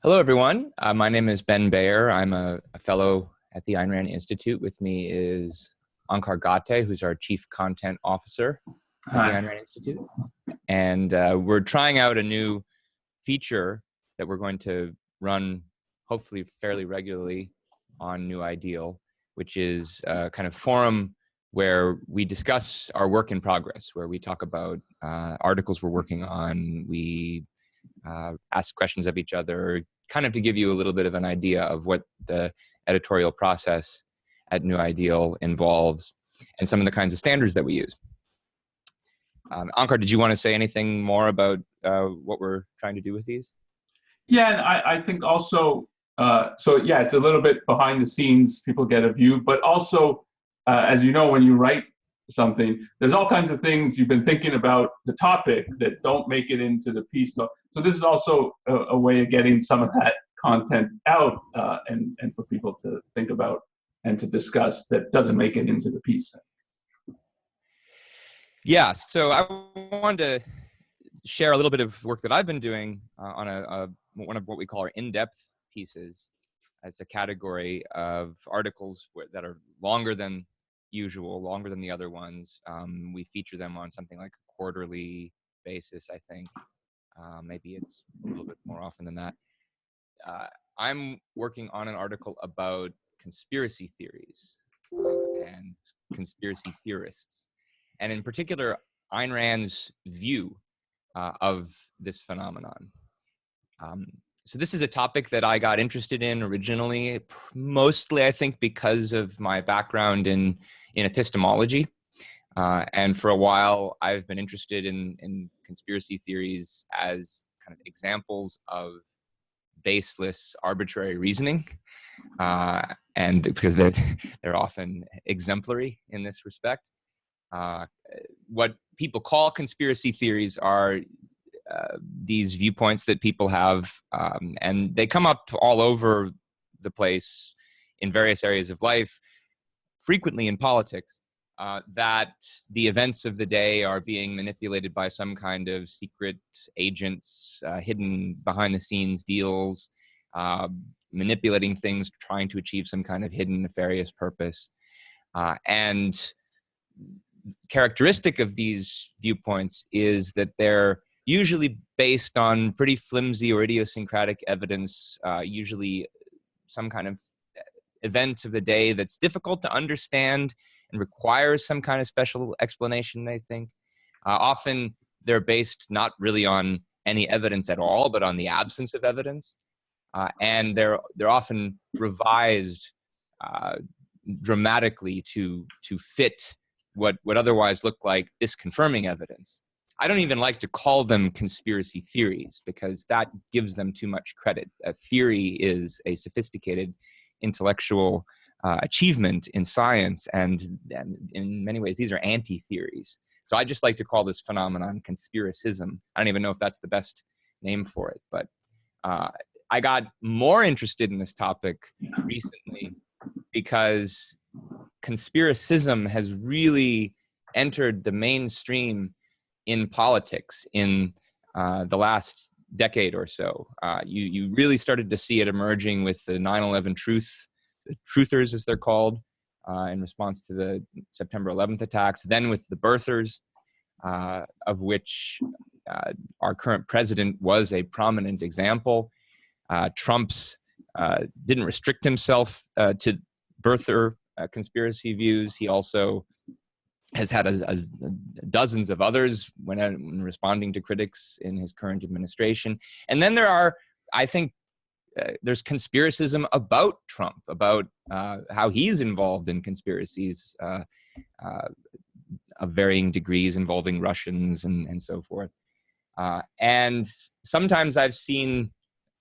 Hello, everyone. My name is Ben Bayer. I'm a fellow at the Ayn Rand Institute. With me is Onkar Ghate, who's our Chief Content Officer at the Hi. Ayn Rand Institute. And we're trying out a new feature that we're going to run, hopefully fairly regularly, on New Ideal, which is a kind of forum where we discuss our work in progress, where we talk about articles we're working on. We ask questions of each other, kind of to give you a little bit of an idea of what the editorial process at New Ideal involves and some of the kinds of standards that we use. Onkar, did you want to say anything more about what we're trying to do with these? Yeah, and I think also, it's a little bit behind the scenes. People get a view, but also, as you know, when you write something, there's all kinds of things you've been thinking about the topic that don't make it into the piece. So this is also a way of getting some of that content out and for people to think about and to discuss that doesn't make it into the piece. Yeah, so I wanted to share a little bit of work that I've been doing on one of what we call our in-depth pieces as a category of articles that are longer than usual, longer than the other ones. We feature them on something like a quarterly basis, I think. Maybe it's a little bit more often than that. I'm working on an article about conspiracy theories and conspiracy theorists, and in particular, Ayn Rand's view of this phenomenon. So this is a topic that I got interested in originally, mostly I think because of my background in epistemology. And for a while, I've been interested in conspiracy theories as kind of examples of baseless, arbitrary reasoning, and because they're often exemplary in this respect. What people call conspiracy theories are these viewpoints that people have, and they come up all over the place in various areas of life, frequently in politics, that the events of the day are being manipulated by some kind of secret agents, hidden behind the scenes deals, manipulating things, trying to achieve some kind of hidden nefarious purpose. And characteristic of these viewpoints is that they're usually based on pretty flimsy or idiosyncratic evidence, usually some kind of event of the day that's difficult to understand and requires some kind of special explanation, they think. Often they're based not really on any evidence at all, but on the absence of evidence. And they're often revised dramatically to fit what would otherwise look like disconfirming evidence. I don't even like to call them conspiracy theories because that gives them too much credit. A theory is a sophisticated intellectual achievement in science, and in many ways, these are anti-theories. So I just like to call this phenomenon conspiracism. I don't even know if that's the best name for it, but I got more interested in this topic recently because conspiracism has really entered the mainstream in politics in the last decade or so. You really started to see it emerging with the 9/11 truthers, as they're called, in response to the September 11th attacks, then with the birthers, of which our current president was a prominent example. Trump's didn't restrict himself to birther conspiracy views. He also has had dozens of others when responding to critics in his current administration. And then there are, I think, there's conspiracism about Trump, about how he's involved in conspiracies of varying degrees involving Russians and so forth. And sometimes I've seen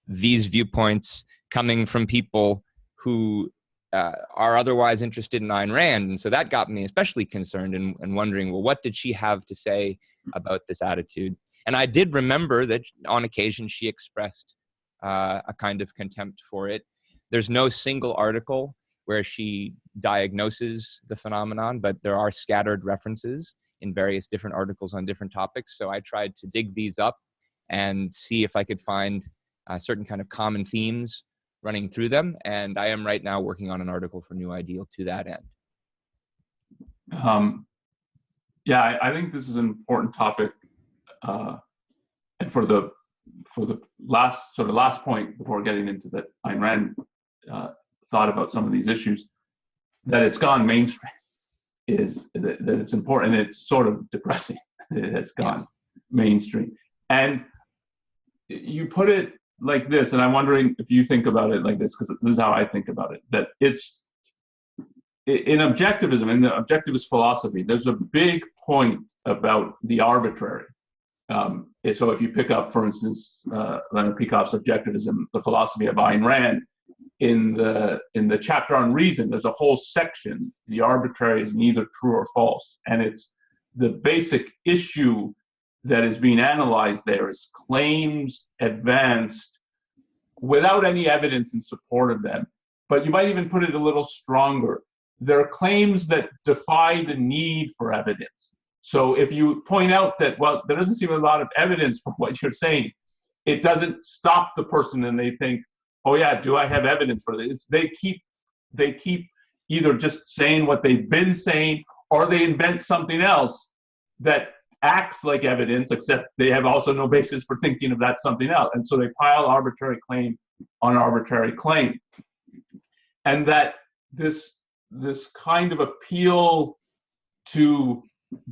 these viewpoints coming from people who are otherwise interested in Ayn Rand. And so that got me especially concerned and wondering, well, what did she have to say about this attitude? And I did remember that on occasion she expressed a kind of contempt for it. There's no single article where she diagnoses the phenomenon, but there are scattered references in various different articles on different topics. So I tried to dig these up and see if I could find certain kind of common themes running through them. And I am right now working on an article for New Ideal to that end. Yeah, I think this is an important topic. And for the last point before getting into that, Ayn Rand thought about some of these issues, that it's gone mainstream is that it's important. It's sort of depressing. It has gone mainstream. And you put it like this, and I'm wondering if you think about it like this, because this is how I think about it, that it's in objectivism, in the objectivist philosophy, there's a big point about the arbitrary. So if you pick up, for instance, Leonard Peikoff's Objectivism, the philosophy of Ayn Rand, in the chapter on reason, there's a whole section, the arbitrary is neither true or false. And it's the basic issue that is being analyzed there is claims advanced without any evidence in support of them. But you might even put it a little stronger. There are claims that defy the need for evidence. So if you point out that, well, there doesn't seem a lot of evidence for what you're saying, it doesn't stop the person and they think, oh yeah, do I have evidence for this? They keep either just saying what they've been saying, or they invent something else that acts like evidence, except they have also no basis for thinking of that something else. And so they pile arbitrary claim on arbitrary claim. And that this kind of appeal to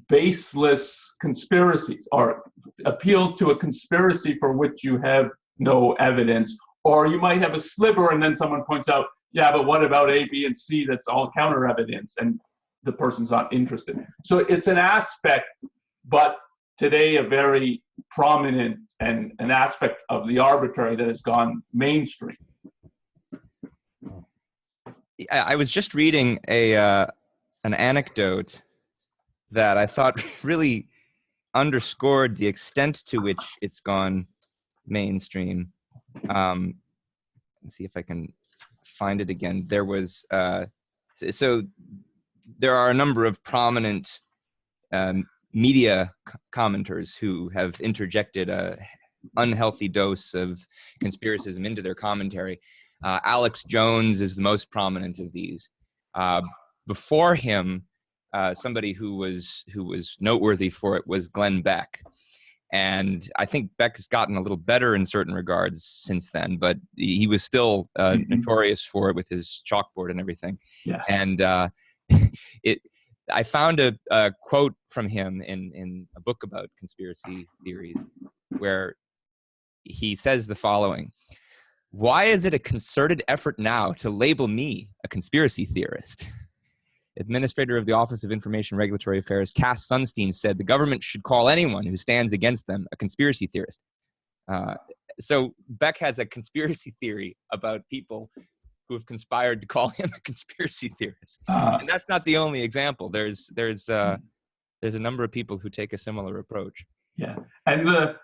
baseless conspiracies, or appeal to a conspiracy for which you have no evidence, or you might have a sliver and then someone points out, yeah, but what about A, B, and C? That's all counter evidence, and the person's not interested. So it's an aspect, but today a very prominent and an aspect of the arbitrary that has gone mainstream. I was just reading an anecdote that I thought really underscored the extent to which it's gone mainstream. Let's see if I can find it again. There was so there are a number of prominent media commenters who have interjected a unhealthy dose of conspiracism into their commentary. Alex Jones is the most prominent of these. Before him, somebody who was noteworthy for it was Glenn Beck. And I think Beck has gotten a little better in certain regards since then, but he was still notorious for it with his chalkboard and everything. Yeah. And I found a quote from him in a book about conspiracy theories where he says the following: "Why is it a concerted effort now to label me a conspiracy theorist?" Administrator of the Office of Information Regulatory Affairs, Cass Sunstein, said the government should call anyone who stands against them a conspiracy theorist. So Beck has a conspiracy theory about people who have conspired to call him a conspiracy theorist. And that's not the only example. There's a number of people who take a similar approach. Yeah, and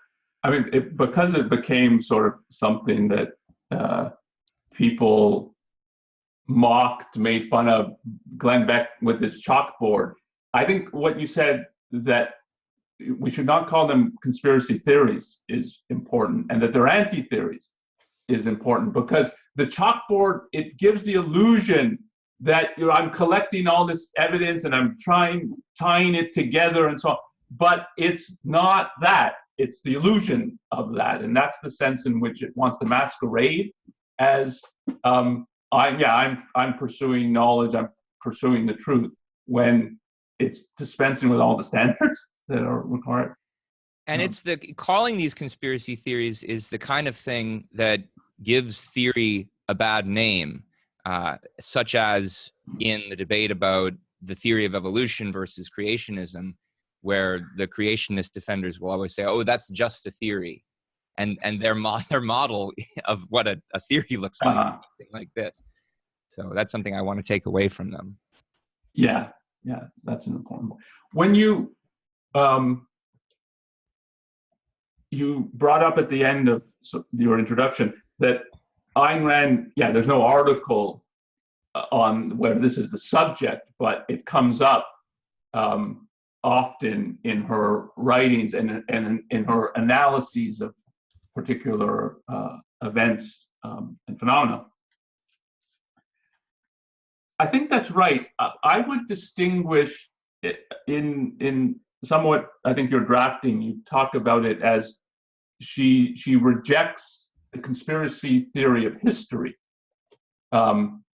because it became sort of something that people mocked, made fun of, Glenn Beck with his chalkboard. I think what you said, that we should not call them conspiracy theories, is important, and that they're anti-theories is important, because the chalkboard, it gives the illusion that I'm collecting all this evidence and I'm tying it together and so on, but it's not that. It's the illusion of that, and that's the sense in which it wants to masquerade as I'm pursuing knowledge, I'm pursuing the truth, when it's dispensing with all the standards that are required. And it's calling these conspiracy theories is the kind of thing that gives theory a bad name, such as in the debate about the theory of evolution versus creationism, where the creationist defenders will always say, oh, that's just a theory. And their model of what a theory looks like, something like this. So that's something I want to take away from them. Yeah, that's an important one. When you brought up at the end of your introduction that Ayn Rand, there's no article on whether this is the subject, but it comes up often in her writings and in her analyses of particular events and phenomena. I think that's right. I would distinguish it in somewhat, I think you're drafting, you talk about it as she rejects the conspiracy theory of history,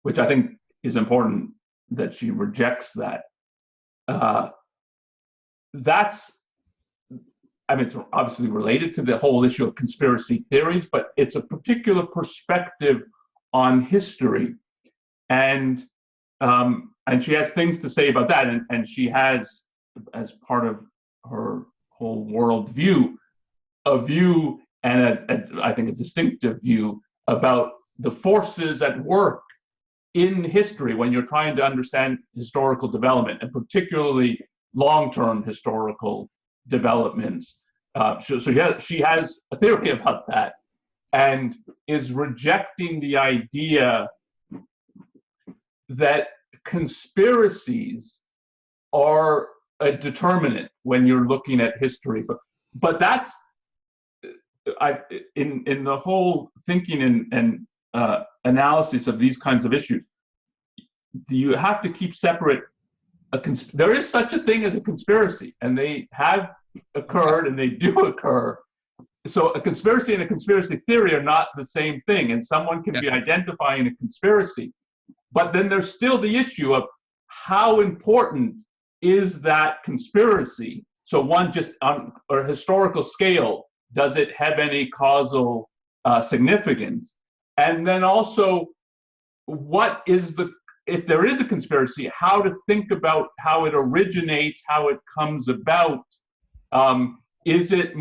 which I think is important that she rejects that. That's, I mean, it's obviously related to the whole issue of conspiracy theories, but it's a particular perspective on history. And she has things to say about that. And she has, as part of her whole worldview, a view and I think a distinctive view about the forces at work in history when you're trying to understand historical development, and particularly long-term historical developments. So she has a theory about that, and is rejecting the idea that conspiracies are a determinant when you're looking at history. But that's in the whole thinking and analysis of these kinds of issues, you have to keep separate. There is such a thing as a conspiracy, and they have occurred and they do occur. So a conspiracy and a conspiracy theory are not the same thing, and someone can be identifying a conspiracy. But then there's still the issue of how important is that conspiracy? So one, just on a historical scale, does it have any causal significance? And then also, what is if there is a conspiracy, how to think about how it originates, how it comes about? Is it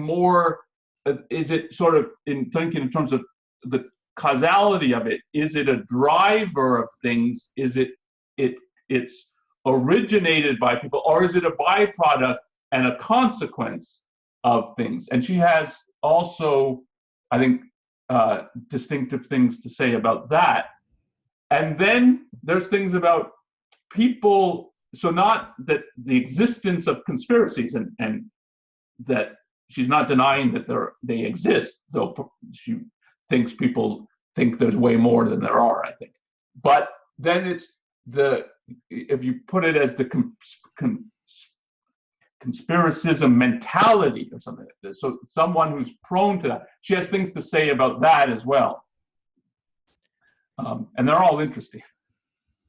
sort of, in thinking in terms of the causality of it, is it a driver of things? Is it's originated by people, or is it a byproduct and a consequence of things? And she has also, I think, distinctive things to say about that. And then there's things about people, so not that the existence of conspiracies, and that she's not denying that they exist, though she thinks people think there's way more than there are, I think. But then it's if you put it as the conspiracism mentality or something like this, so someone who's prone to that, she has things to say about that as well. And they're all interesting,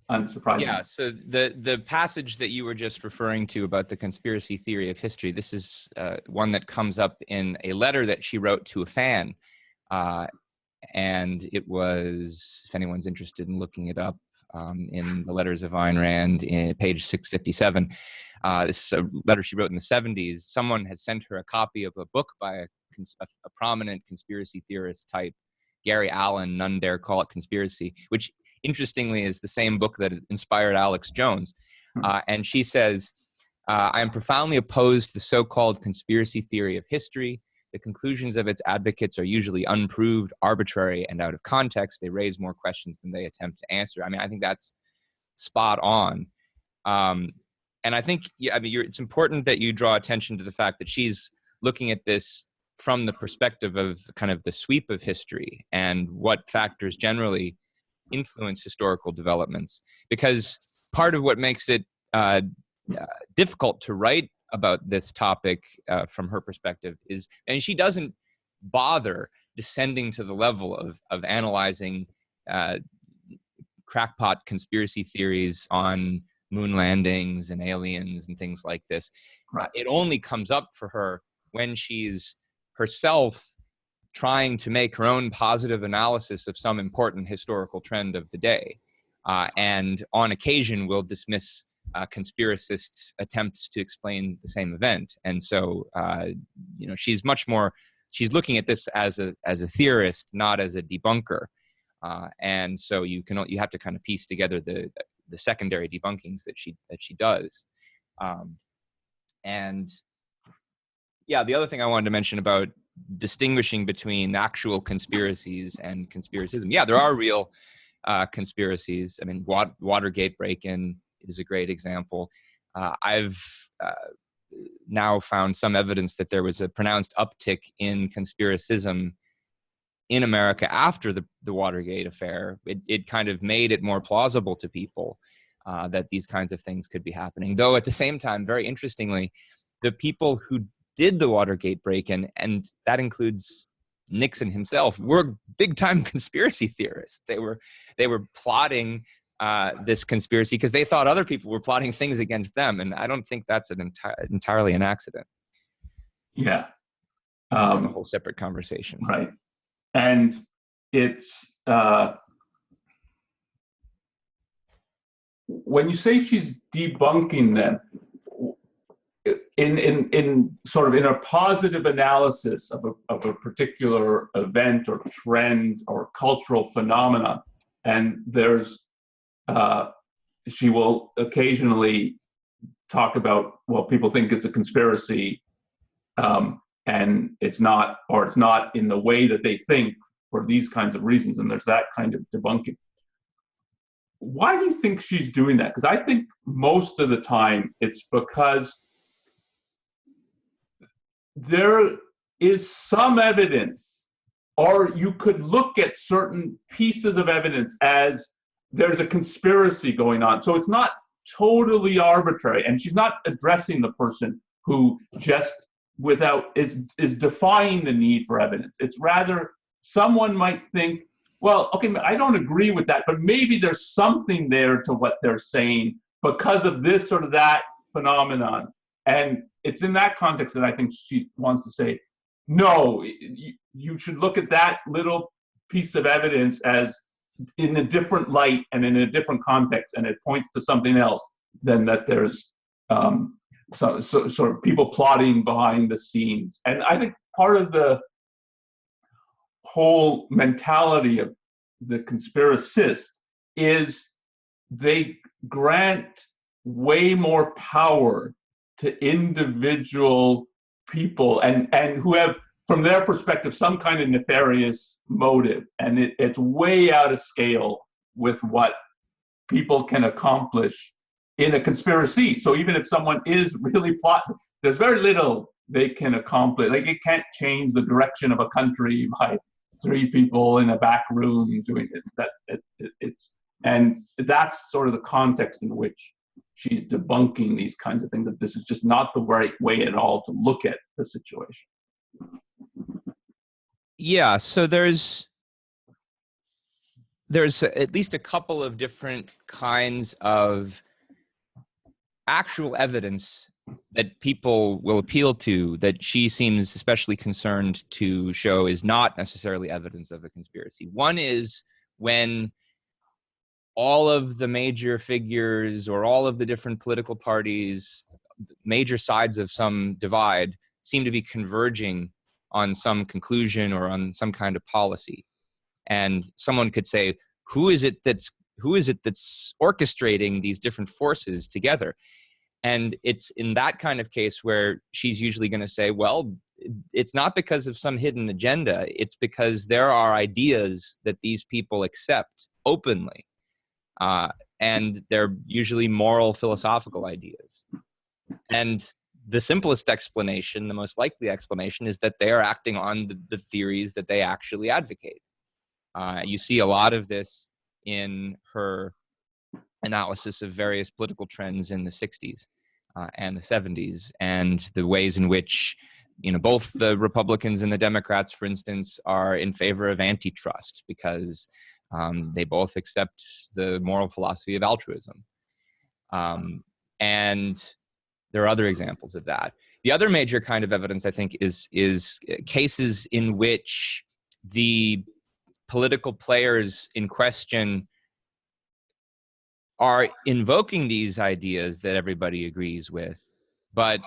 unsurprisingly. Yeah, so the passage that you were just referring to about the conspiracy theory of history, this is one that comes up in a letter that she wrote to a fan. And it was, if anyone's interested in looking it up, in the letters of Ayn Rand, in page 657. This is a letter she wrote in the 70s. Someone had sent her a copy of a book by a prominent conspiracy theorist type, Gary Allen, None Dare Call It Conspiracy, which interestingly is the same book that inspired Alex Jones. And she says, I am profoundly opposed to the so-called conspiracy theory of history. The conclusions of its advocates are usually unproved, arbitrary, and out of context. They raise more questions than they attempt to answer. I mean, I think that's spot on. And I think, it's important that you draw attention to the fact that she's looking at this from the perspective of kind of the sweep of history and what factors generally influence historical developments. Because part of what makes it difficult to write about this topic from her perspective is, and she doesn't bother descending to the level of analyzing crackpot conspiracy theories on moon landings and aliens and things like this. Right. It only comes up for her when she's herself trying to make her own positive analysis of some important historical trend of the day. And on occasion will dismiss conspiracists' attempts to explain the same event. And so, she's she's looking at this as a theorist, not as a debunker. And so you have to kind of piece together the secondary debunkings that she does. And yeah, the other thing I wanted to mention about distinguishing between actual conspiracies and conspiracism. Yeah, there are real conspiracies. I mean, Watergate break-in is a great example. I've now found some evidence that there was a pronounced uptick in conspiracism in America after the Watergate affair, it kind of made it more plausible to people that these kinds of things could be happening. Though at the same time, very interestingly, the people who did the Watergate break-in, and that includes Nixon himself, were big-time conspiracy theorists. They were plotting this conspiracy because they thought other people were plotting things against them, and I don't think that's entirely an accident. Yeah, that's a whole separate conversation, right? And it's when you say she's debunking them, in sort of in a positive analysis of a particular event or trend or cultural phenomenon, and there's she will occasionally talk about, well, people think it's a conspiracy, and it's not, or it's not in the way that they think for these kinds of reasons, and there's that kind of debunking. Why do you think she's doing that? Because I think most of the time it's because there is some evidence, or you could look at certain pieces of evidence as there's a conspiracy going on. So it's not totally arbitrary, and she's not addressing the person who just is defying the need for evidence. It's rather someone might think, well, okay, I don't agree with that, but maybe there's something there to what they're saying because of this or that phenomenon. And it's in that context that I think she wants to say, no, you should look at that little piece of evidence as in a different light and in a different context, and it points to something else than that there's sort of people plotting behind the scenes. And I think part of the whole mentality of the conspiracist is they grant way more power to individual people and who have, from their perspective, some kind of nefarious motive, and it's way out of scale with what people can accomplish in a conspiracy. So even if someone is really plotting, there's very little they can accomplish. Like, it can't change the direction of a country by three people in a back room doing it. And that's sort of the context in which she's debunking these kinds of things, that this is just not the right way at all to look at the situation. Yeah, so there's at least a couple of different kinds of actual evidence that people will appeal to that she seems especially concerned to show is not necessarily evidence of a conspiracy. One is when all of the major figures or all of the different political parties, major sides of some divide, seem to be converging on some conclusion or on some kind of policy. And someone could say, who is it that's orchestrating these different forces together? And it's in that kind of case where she's usually going to say, well, it's not because of some hidden agenda. It's because there are ideas that these people accept openly. And they're usually moral, philosophical ideas. And the simplest explanation, the most likely explanation, is that they are acting on the theories that they actually advocate. You see a lot of this in her analysis of various political trends in the 60s and the 70s, and the ways in which, both the Republicans and the Democrats, for instance, are in favor of antitrust because they both accept the moral philosophy of altruism. And there are other examples of that. The other major kind of evidence, I think, is cases in which the political players in question are invoking these ideas that everybody agrees with, but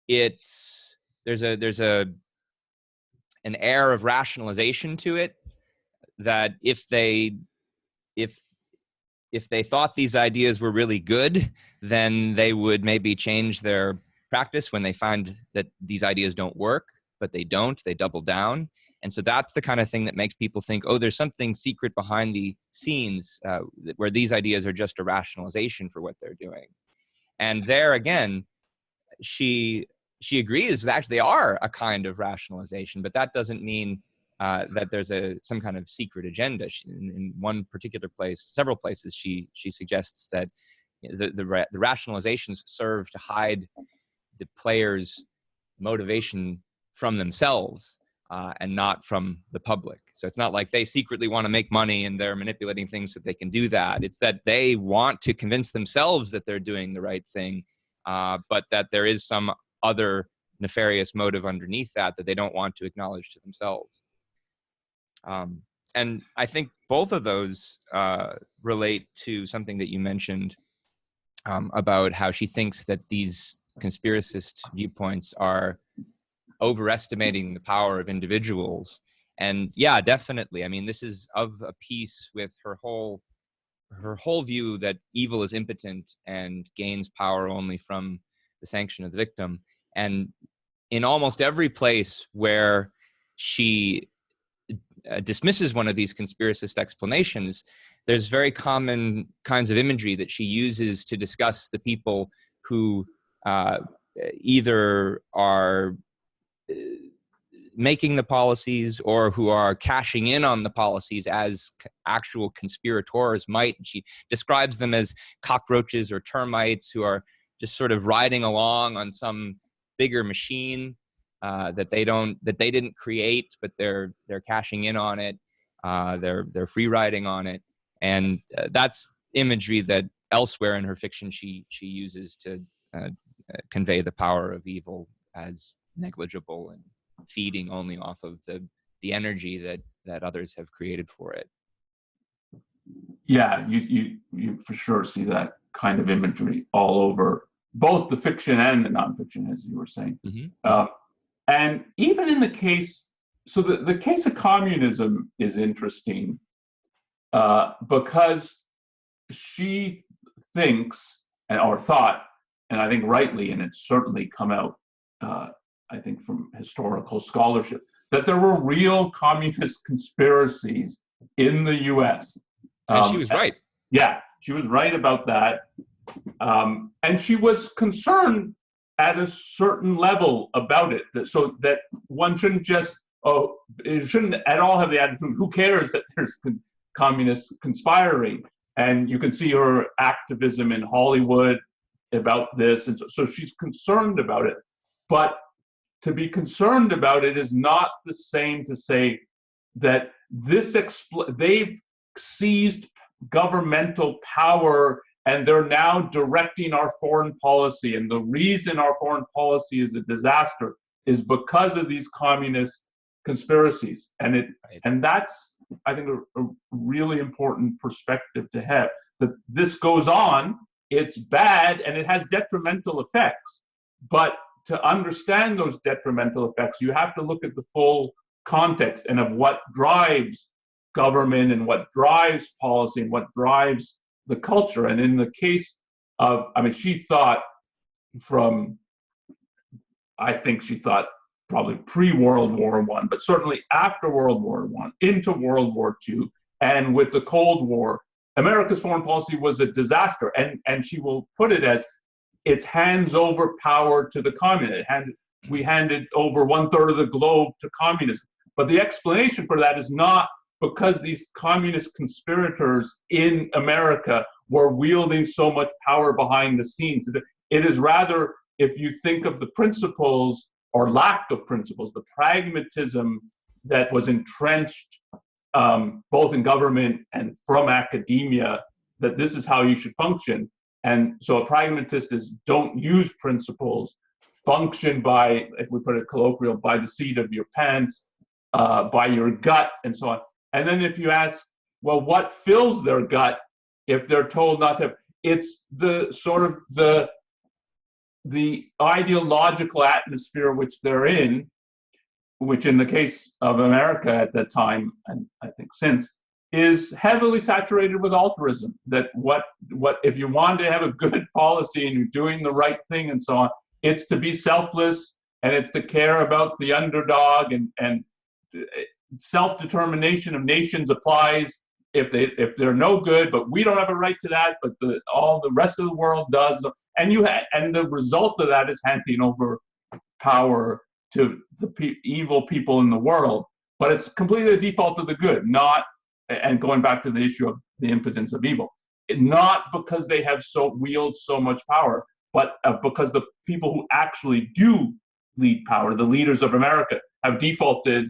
there's an air of rationalization to it, that if they thought these ideas were really good, then they would maybe change their practice when they find that these ideas don't work, but they don't, they double down. And so that's the kind of thing that makes people think, oh, there's something secret behind the scenes where these ideas are just a rationalization for what they're doing. And there again, she agrees that actually they are a kind of rationalization, but that doesn't mean that there's some kind of secret agenda. In one particular place, several places, she suggests that the rationalizations serve to hide the players' motivation from themselves and not from the public. So it's not like they secretly want to make money and they're manipulating things so that they can do that. It's that they want to convince themselves that they're doing the right thing, but that there is some other nefarious motive underneath that they don't want to acknowledge to themselves. And I think both of those relate to something that you mentioned about how she thinks that these conspiracist viewpoints are overestimating the power of individuals. And yeah, definitely. I mean, this is of a piece with her whole view that evil is impotent and gains power only from the sanction of the victim. And in almost every place where she dismisses one of these conspiracist explanations, there's very common kinds of imagery that she uses to discuss the people who either are making the policies or who are cashing in on the policies as actual conspirators might. She describes them as cockroaches or termites who are just sort of riding along on some bigger machine that they didn't create, but they're cashing in on it. They're free riding on it, and that's imagery that elsewhere in her fiction she uses to convey the power of evil as negligible and feeding only off of the energy that others have created for it. Yeah, you for sure see that kind of imagery all over both the fiction and the nonfiction, as you were saying. Mm-hmm. And even in the case, so the case of communism is interesting because she thinks, or thought, and I think rightly, and it's certainly come out, I think, from historical scholarship, that there were real communist conspiracies in the US. And she was right. Yeah, she was right about that. And she was concerned at a certain level about it, so that one shouldn't just, it shouldn't at all have the attitude, who cares that there's communists conspiring? And you can see her activism in Hollywood about this. And so she's concerned about it. But to be concerned about it is not the same to say that they've seized governmental power and they're now directing our foreign policy. And the reason our foreign policy is a disaster is because of these communist conspiracies. And that's, I think, a really important perspective to have. That this goes on, it's bad, and it has detrimental effects. But to understand those detrimental effects, you have to look at the full context and of what drives government and what drives policy and what drives the culture. And in the case of, I mean, she thought probably pre-World War I, but certainly after World War I, into World War II, and with the Cold War, America's foreign policy was a disaster. And she will put it as, it's hands over power to the communists. We handed over 1/3 of the globe to communism. But the explanation for that is not because these communist conspirators in America were wielding so much power behind the scenes. It is rather, if you think of the principles or lack of principles, the pragmatism that was entrenched both in government and from academia, that this is how you should function. And so a pragmatist is, don't use principles, function by, if we put it colloquial, by the seat of your pants, by your gut, and so on. And then if you ask, well, what fills their gut if they're told not to? It's the sort of the ideological atmosphere which they're in, which in the case of America at that time, and I think since, is heavily saturated with altruism. That what if you want to have a good policy and you're doing the right thing and so on, it's to be selfless and it's to care about the underdog, and self-determination of nations applies if they're no good, but we don't have a right to that, but all the rest of the world does. And the result of that is handing over power to the evil people in the world. but it's completely the default of the good, not, and going back to the issue of the impotence of evil, not because they have wield so much power, but because the people who actually do lead power, the leaders of America, have defaulted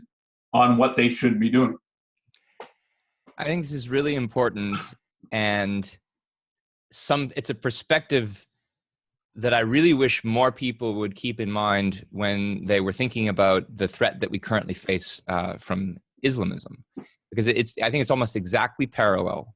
on what they should be doing. I think this is really important, and it's a perspective that I really wish more people would keep in mind when they were thinking about the threat that we currently face from Islamism, because I think it's almost exactly parallel.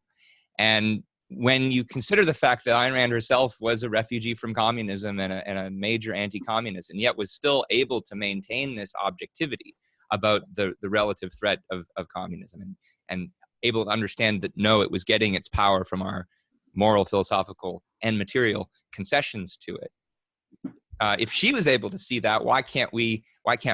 And when you consider the fact that Ayn Rand herself was a refugee from communism and a major anti-communist, and yet was still able to maintain this objectivity about the relative threat of communism, and able to understand that, no, it was getting its power from our moral, philosophical, and material concessions to it. If she was able to see that, why can't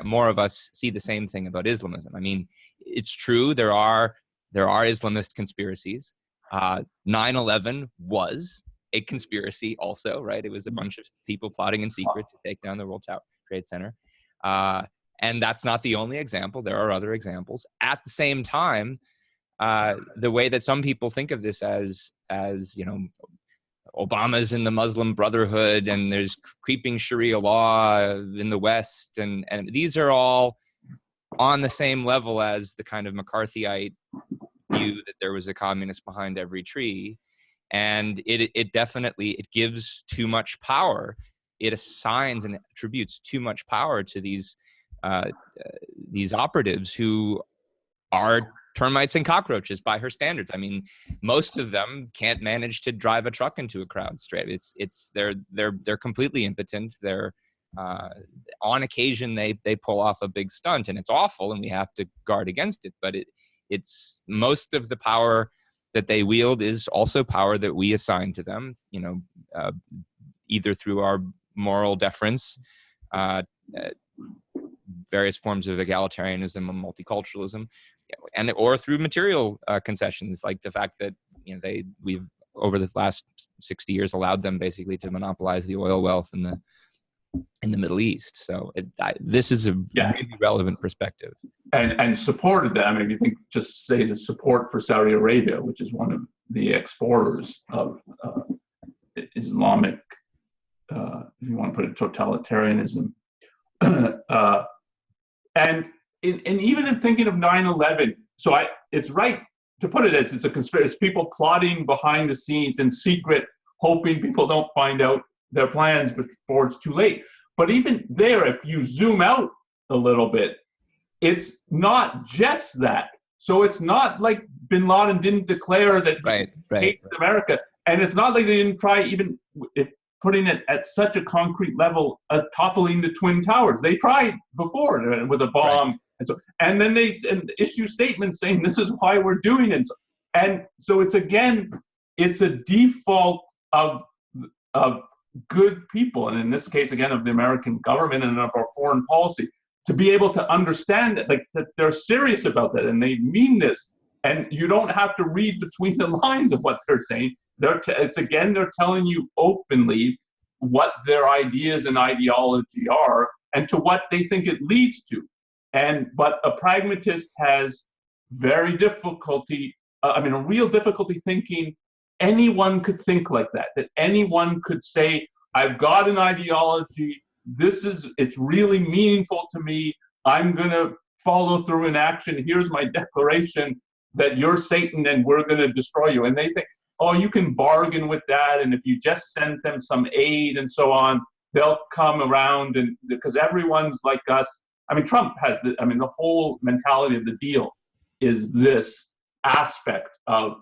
more of us see the same thing about Islamism? I mean, it's true, there are Islamist conspiracies. 9/11 was a conspiracy also, right? It was a bunch of people plotting in secret to take down the World Trade Center. And that's not the only example. There are other examples. At the same time, the way that some people think of this as Obama's in the Muslim Brotherhood, and there's creeping Sharia law in the West, and these are all on the same level as the kind of McCarthyite view that there was a communist behind every tree. And it definitely gives too much power. It assigns and attributes too much power to these operatives who are termites and cockroaches by her standards. I mean, most of them can't manage to drive a truck into a crowd straight. They're completely impotent. They're on occasion they pull off a big stunt, and it's awful, and we have to guard against it. But it's most of the power that they wield is also power that we assign to them, either through our moral deference, various forms of egalitarianism and multiculturalism, or through material concessions, like the fact that we've over the last 60 years allowed them basically to monopolize the oil wealth in the Middle East. So this is a really relevant perspective. And supported that. I mean, if you think, just say the support for Saudi Arabia, which is one of the exporters of Islamic, if you want to put it, totalitarianism. And even in thinking of 9/11, so it's right to put it as it's a conspiracy. It's people plotting behind the scenes in secret, hoping people don't find out their plans before it's too late. But even there, if you zoom out a little bit, it's not just that. So it's not like bin Laden didn't declare that he hates America. And it's not like they didn't try, even if putting it at such a concrete level, toppling the Twin Towers. They tried before with a bomb. Right. And then they issue statements saying this is why we're doing it. And so it's a default of good people, and in this case, again, of the American government and of our foreign policy, to be able to understand that, that they're serious about that and they mean this. And you don't have to read between the lines of what they're saying. They're telling you openly what their ideas and ideology are and to what they think it leads to. But a pragmatist has very difficulty, a real difficulty thinking anyone could think like that anyone could say, I've got an ideology, it's really meaningful to me, I'm going to follow through in action, here's my declaration that you're Satan and we're going to destroy you. And they think, oh, you can bargain with that, and if you just send them some aid and so on, they'll come around, and because everyone's like us. Trump has the whole mentality of the deal is this aspect of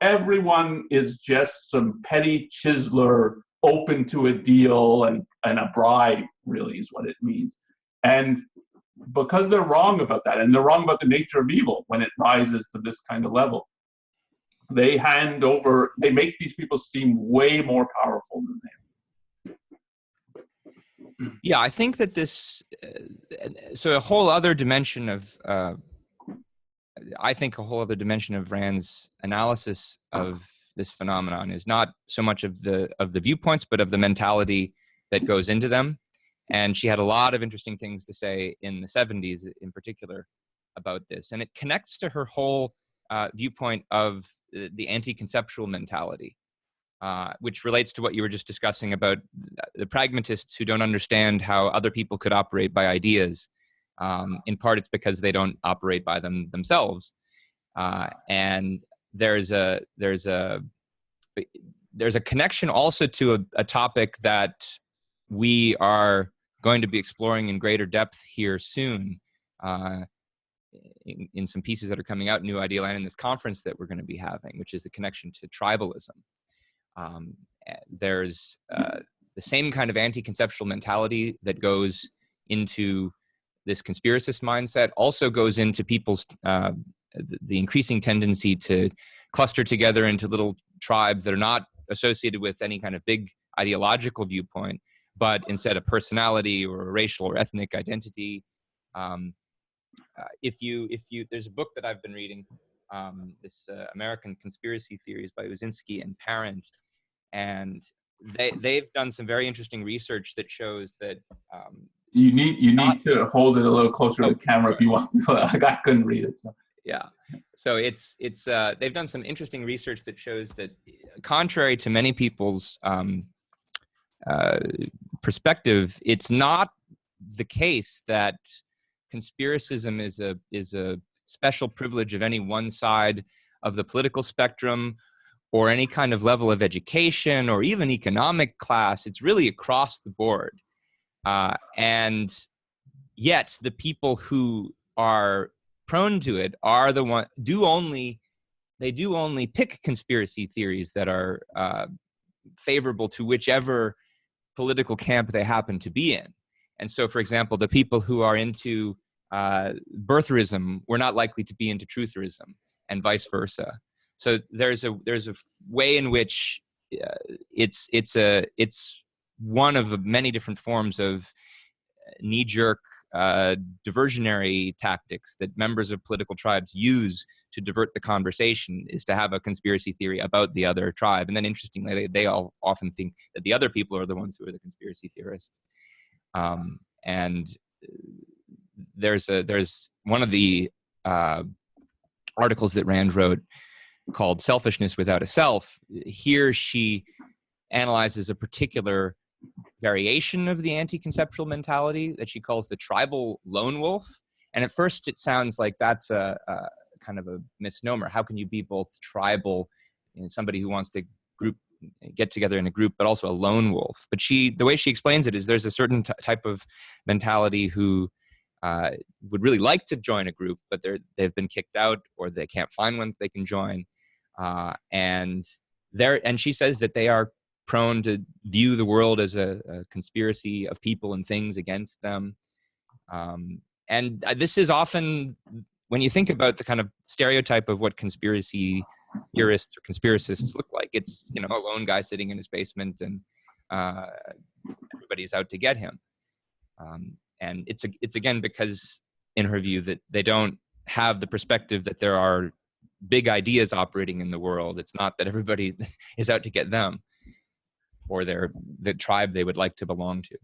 everyone is just some petty chiseler open to a deal, and a bribe really is what it means. And because they're wrong about that, and they're wrong about the nature of evil when it rises to this kind of level, they make these people seem way more powerful than they are. Yeah, I think that so a whole other dimension of Rand's analysis of this phenomenon is not so much of the viewpoints, but of the mentality that goes into them. And she had a lot of interesting things to say in the 70s, in particular, about this, and it connects to her whole viewpoint of the anti-conceptual mentality, which relates to what you were just discussing about the pragmatists who don't understand how other people could operate by ideas. In part, it's because they don't operate by them themselves, and there's a connection also to a topic that we are going to be exploring in greater depth here soon, in some pieces that are coming out, New Ideal, and in this conference that we're going to be having, which is the connection to tribalism. There's the same kind of anti-conceptual mentality that goes into this conspiracist mindset, also goes into people's the increasing tendency to cluster together into little tribes that are not associated with any kind of big ideological viewpoint, but instead a personality or a racial or ethnic identity. There's a book that I've been reading, this American Conspiracy Theories by Uzinski and Parent, and they've done some very interesting research that shows that you need to hold it a little closer to the camera if you want. I couldn't read it. So. Yeah, so it's they've done some interesting research that shows that, contrary to many people's perspective, it's not the case that conspiracism is a special privilege of any one side of the political spectrum or any kind of level of education or even economic class. It's really across the board. And yet the people who are prone to it are the one they do only pick conspiracy theories that are favorable to whichever political camp they happen to be in. And so, for example, the people who are into birtherism were not likely to be into trutherism, and vice versa. So there's a way in which it's one of many different forms of knee-jerk diversionary tactics that members of political tribes use to divert the conversation, is to have a conspiracy theory about the other tribe. And then interestingly, they all often think that the other people are the ones who are the conspiracy theorists. And there's one of the articles that Rand wrote called Selfishness Without a Self. Here she analyzes a particular variation of the anti-conceptual mentality that she calls the tribal lone wolf. And at first it sounds like that's a kind of a misnomer. How can you be both tribal and somebody who wants to get together in a group, but also a lone wolf? But the way she explains it is there's a certain type of mentality who would really like to join a group, but they've been kicked out or they can't find one they can join. And she says that they are prone to view the world as a conspiracy of people and things against them. And this is often, when you think about the kind of stereotype of what conspiracy theorists or conspiracists look like, it's, a lone guy sitting in his basement and everybody's out to get him. And it's again because, in her view, that they don't have the perspective that there are big ideas operating in the world. It's not that everybody is out to get them or the tribe they would like to belong to.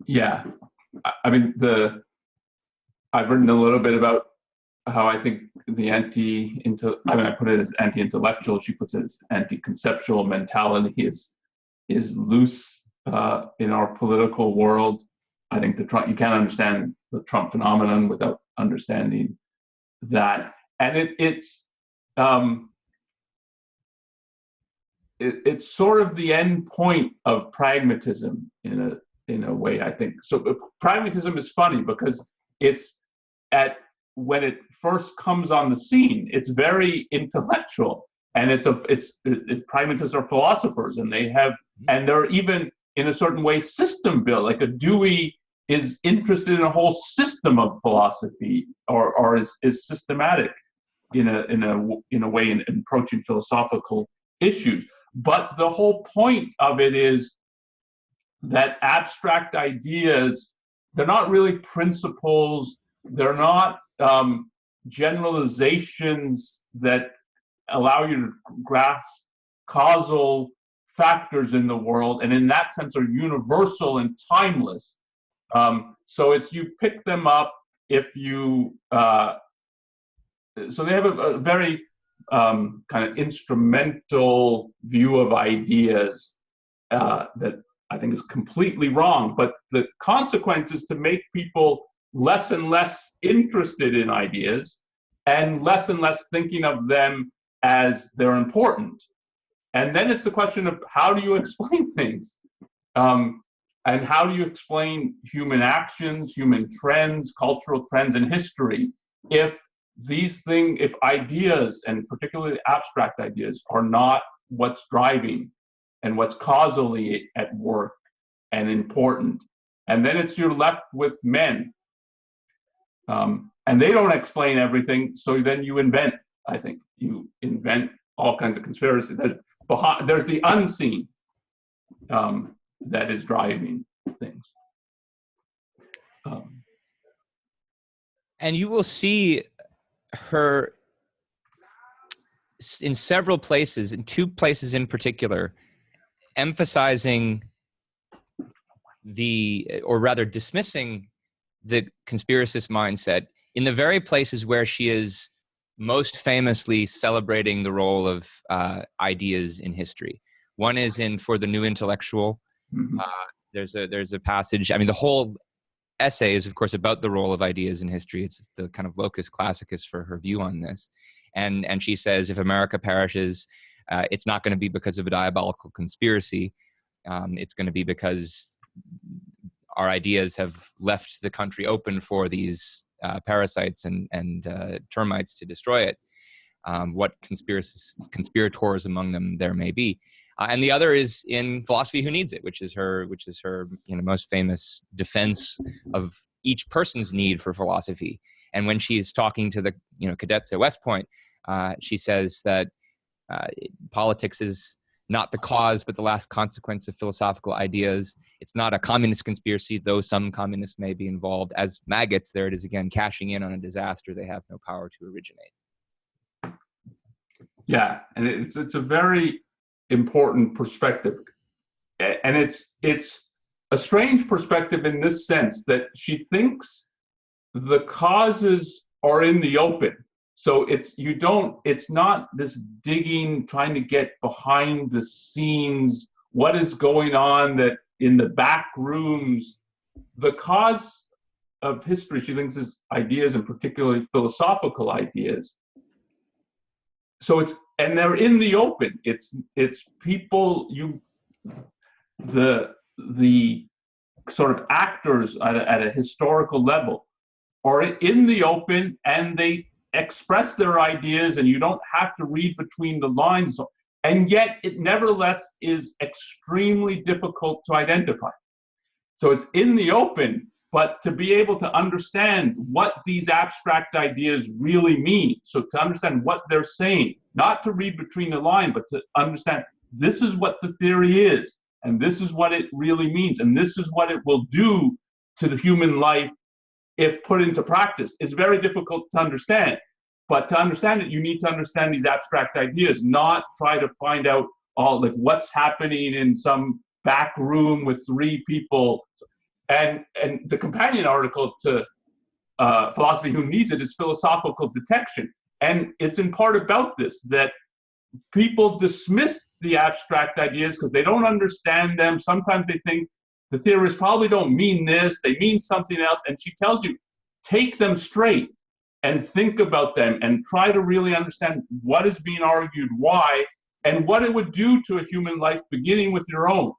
Yeah, I mean, I've written a little bit about how I think I put it as anti-intellectual. She puts it as anti-conceptual mentality is loose in our political world. I think you can't understand the Trump phenomenon without understanding that, and it's sort of the end point of pragmatism in a way, I think. So pragmatism is funny because when it first comes on the scene, it's very intellectual, and pragmatists are philosophers, and they're even in a certain way system built. Like a Dewey is interested in a whole system of philosophy, or is systematic in a way in approaching philosophical issues. But the whole point of it is that abstract ideas, they're not really principles, they're not generalizations that allow you to grasp causal factors in the world, and in that sense are universal and timeless. So you pick them up if you, so they have a very kind of instrumental view of ideas that I think is completely wrong. But the consequence is to make people less and less interested in ideas and less thinking of them as they're important. And then it's the question of how do you explain things? And how do you explain human actions, human trends, cultural trends, and history if these things, if ideas, and particularly abstract ideas, are not what's driving and what's causally at work and important? And then you're left with men. And they don't explain everything, so then you invent, I think. You invent all kinds of conspiracies. There's the unseen that is driving things. And you will see her in several places, in two places in particular, emphasizing or rather dismissing the conspiracist mindset in the very places where she is most famously celebrating the role of ideas in history. One is in For the New Intellectual. Mm-hmm. There's a passage. I mean, the whole essay is, of course, about the role of ideas in history. It's the kind of locus classicus for her view on this. And she says, if America perishes, it's not going to be because of a diabolical conspiracy. It's going to be because our ideas have left the country open for these parasites and termites to destroy it. What conspirators among them there may be. And the other is in Philosophy Who Needs It, which is her most famous defense of each person's need for philosophy. And when she's talking to the cadets at West Point, she says that politics is not the cause, but the last consequence of philosophical ideas. It's not a communist conspiracy, though some communists may be involved. As maggots, there it is again, cashing in on a disaster they have no power to originate. Yeah, and it's a very important perspective, and it's a strange perspective in this sense that she thinks the causes are in the open. So it's not this digging, trying to get behind the scenes, what is going on that in the back rooms. The cause of history, she thinks, is ideas, and particularly philosophical ideas. So and they're in the open. It's people, the sort of actors at a historical level are in the open, and they express their ideas, and you don't have to read between the lines. And yet it nevertheless is extremely difficult to identify. So it's in the open, but to be able to understand what these abstract ideas really mean, so to understand what they're saying, not to read between the lines, but to understand this is what the theory is, and this is what it really means, and this is what it will do to the human life if put into practice, is very difficult to understand. But to understand it, you need to understand these abstract ideas, not try to find out what's happening in some back room with three people. And the companion article to Philosophy Who Needs It is Philosophical Detection. And it's in part about this, that people dismiss the abstract ideas because they don't understand them. Sometimes they think the theorists probably don't mean this, they mean something else. And she tells you, take them straight and think about them and try to really understand what is being argued, why, and what it would do to a human life, beginning with your own.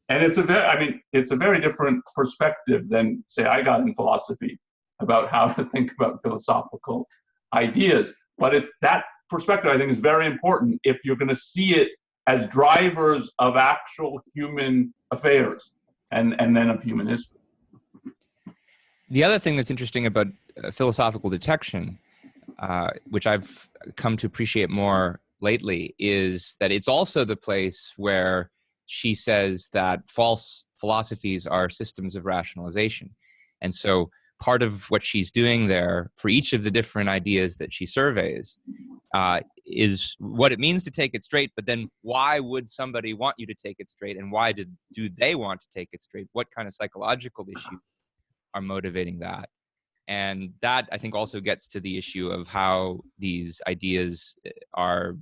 And it's a very different perspective than, say, I got in philosophy about how to think about philosophical ideas. But that perspective, I think, is very important if you're going to see it as drivers of actual human affairs and then of human history. The other thing that's interesting about philosophical detection, which I've come to appreciate more lately, is that it's also the place where she says that false philosophies are systems of rationalization. And so part of what she's doing there for each of the different ideas that she surveys is what it means to take it straight, but then why would somebody want you to take it straight, and why do they want to take it straight? What kind of psychological issues are motivating that? And that, I think, also gets to the issue of how these ideas are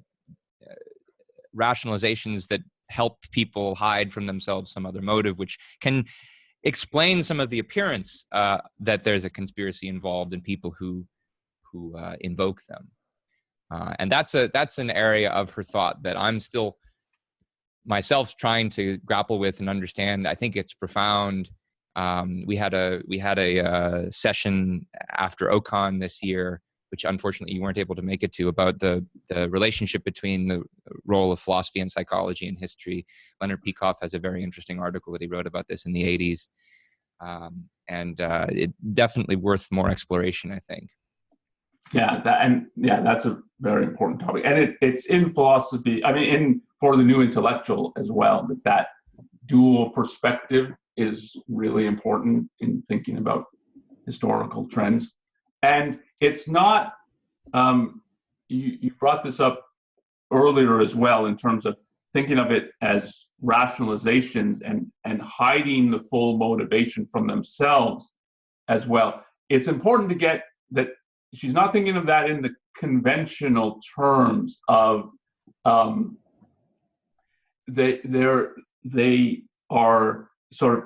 rationalizations that help people hide from themselves some other motive, which can explain some of the appearance that there's a conspiracy involved in people who invoke them. And that's an area of her thought that I'm still myself trying to grapple with and understand. I think it's profound. We had a session after Ocon this year, which unfortunately you weren't able to make it to, about the relationship between the role of philosophy and psychology in history. Leonard Peikoff has a very interesting article that he wrote about this in the 80s. And it definitely worth more exploration, I think. That's a very important topic, and it's in philosophy. I mean, for the new intellectual as well, that dual perspective is really important in thinking about historical trends. And it's not. You brought this up earlier as well in terms of thinking of it as rationalizations and hiding the full motivation from themselves as well. It's important to get that. She's not thinking of that in the conventional terms of they are sort of,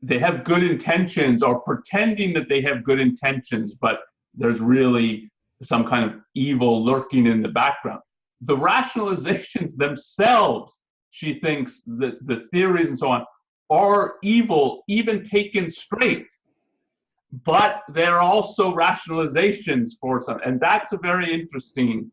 they have good intentions or pretending that they have good intentions, but there's really some kind of evil lurking in the background. The rationalizations themselves, she thinks that the theories and so on are evil, even taken straight. But they're also rationalizations for some, and that's a very interesting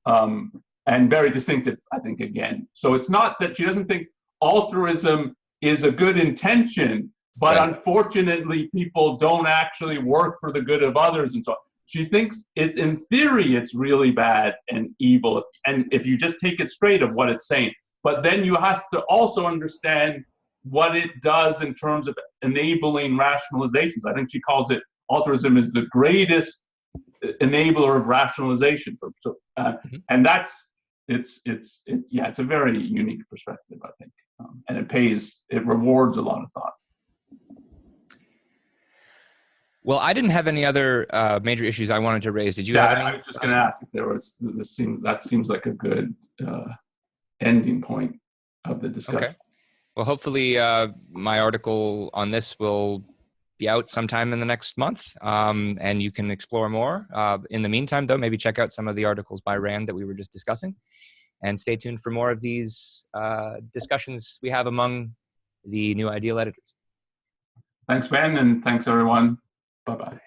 and very distinctive, I think, again. So it's not that she doesn't think altruism is a good intention, but right. Unfortunately, people don't actually work for the good of others and so on. She thinks it, in theory, it's really bad and evil, and if you just take it straight of what it's saying. But then you have to also understand what it does in terms of enabling rationalizations. I think she calls it, altruism is the greatest enabler of rationalization. And it's a very unique perspective, I think, and it rewards a lot of thought. Well, I didn't have any other major issues I wanted to raise. Did you have any? I was just going to ask if there was. That seems like a good ending point of the discussion. Okay. Well, hopefully my article on this will be out sometime in the next month, and you can explore more. In the meantime, though, maybe check out some of the articles by Rand that we were just discussing, and stay tuned for more of these discussions we have among the New Ideal editors. Thanks, Ben, and thanks, everyone. Bye-bye.